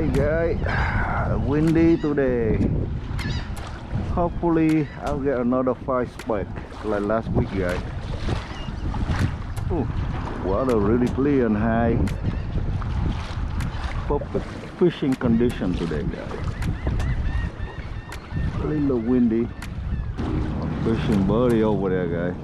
Alright guys, windy today. Hopefully I'll get another 5 spec like last week guys. Ooh, water really clear and high. Perfect fishing condition today guys. A little windy. Fishing birdie over there guys.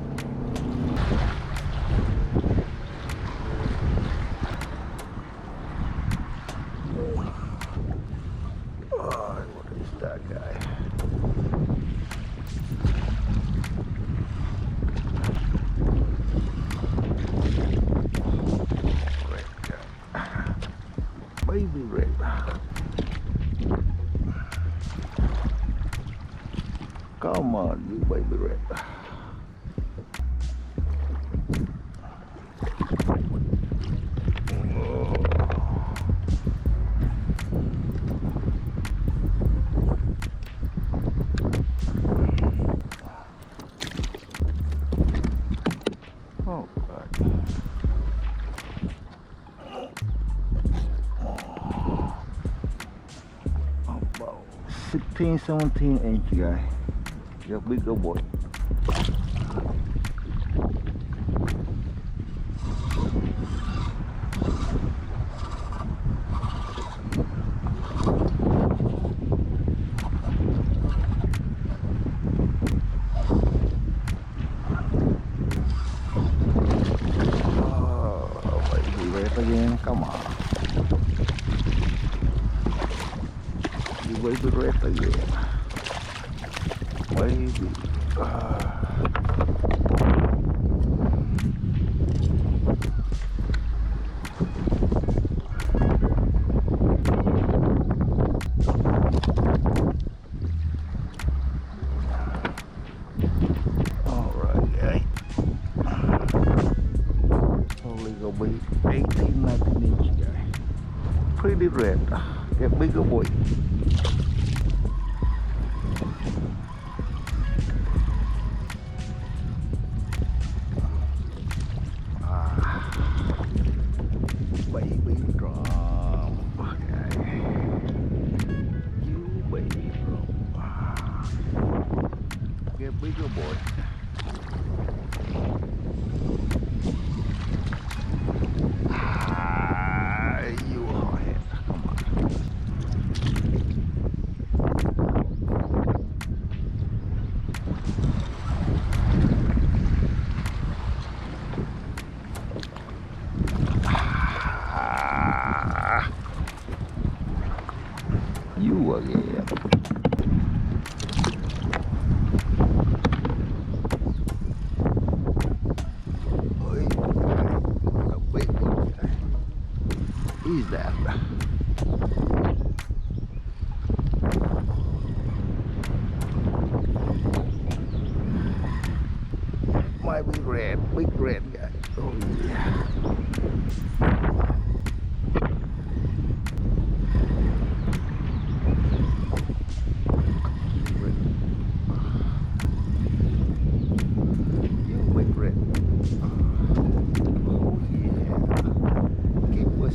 Baby red. Come on, you baby red. Oh God. 16, 17 inch guy. You're a bigger boy. Oh, baby red again. Come on. Baby red again. Baby. Alright, guys. Only gonna be 18, 19 inch guy. Pretty red. Get bigger boy. Baby drum. Okay. You baby drum. Get bigger boy. You hardhead. Come on. You again. A big one. Who's that? Might be red, big red guy. Oh yeah.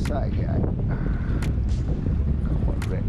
Side guy. Come on, red.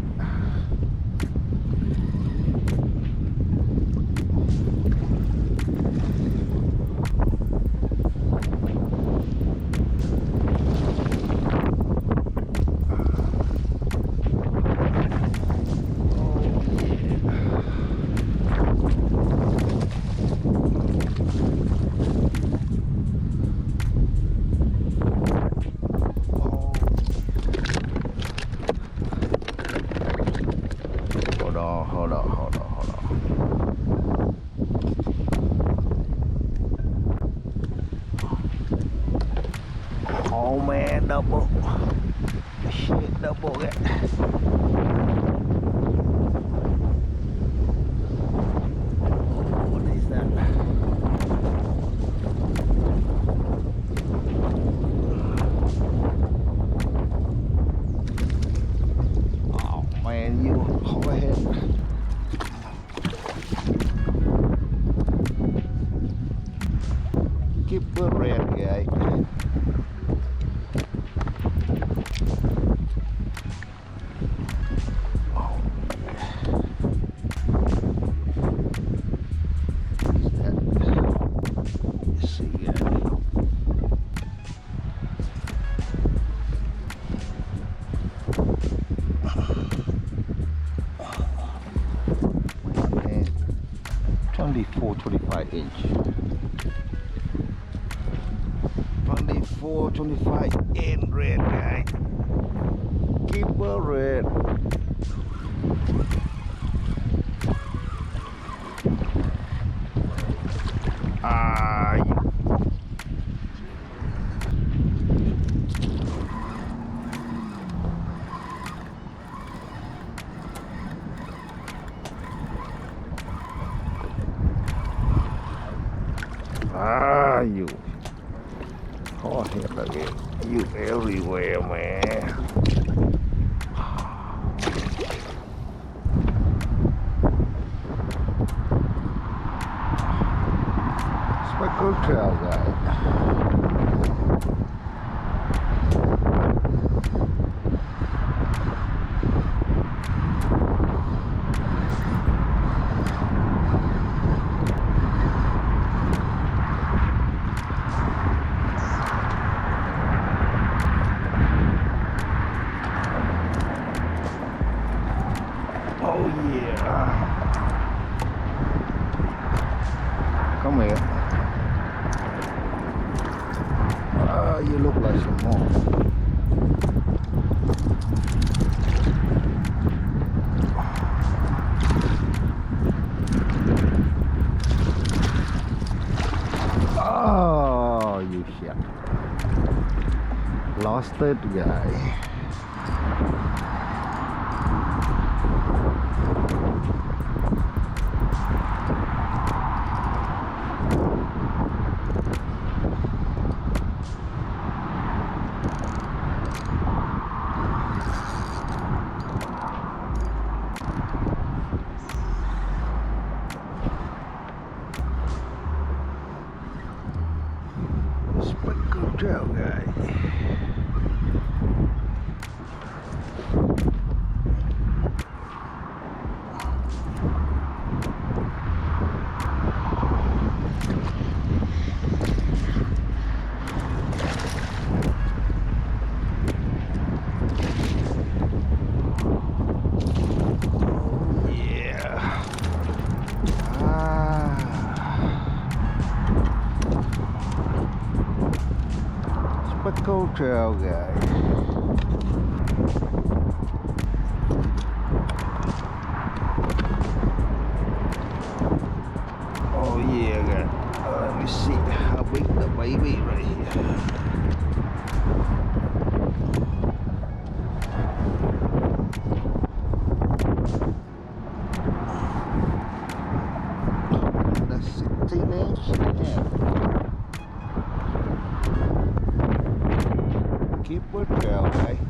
Hold on. Oh man, double. Shit, double it. What is that? Oh man, you hardhead. Keep the red guy. 24-25 inch. 24-25 in red, guys. Keeper red. You hardhead again. You everywhere, man. Speckled Trout, guys. Oh yeah. Come here. You look like some more. Oh, you shit. Lost it, guy. Speckled Trout, guys. Speckled Trout, guys. Oh yeah, guys. Let me see how big the baby right here. That's 16 inch. Yeah. Keeper Trout, guys.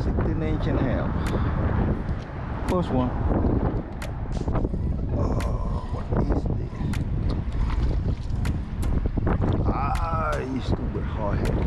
16 inch and a half. First one. Oh, what is this? You stupid hardhead.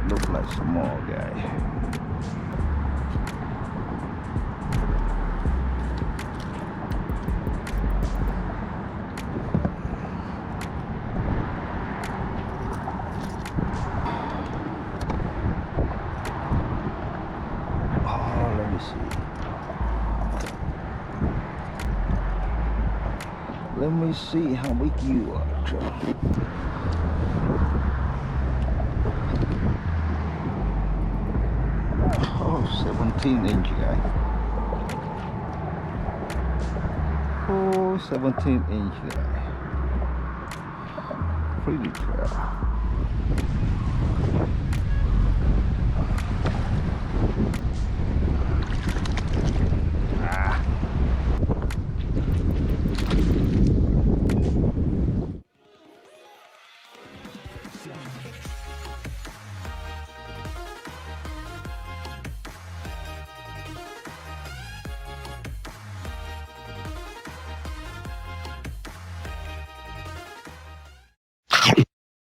Look like small guy. Oh, let me see. Let me see how big you are, Joe. Oh, 17 17-inch guy. Oh, 17-inch guy. Pretty trout.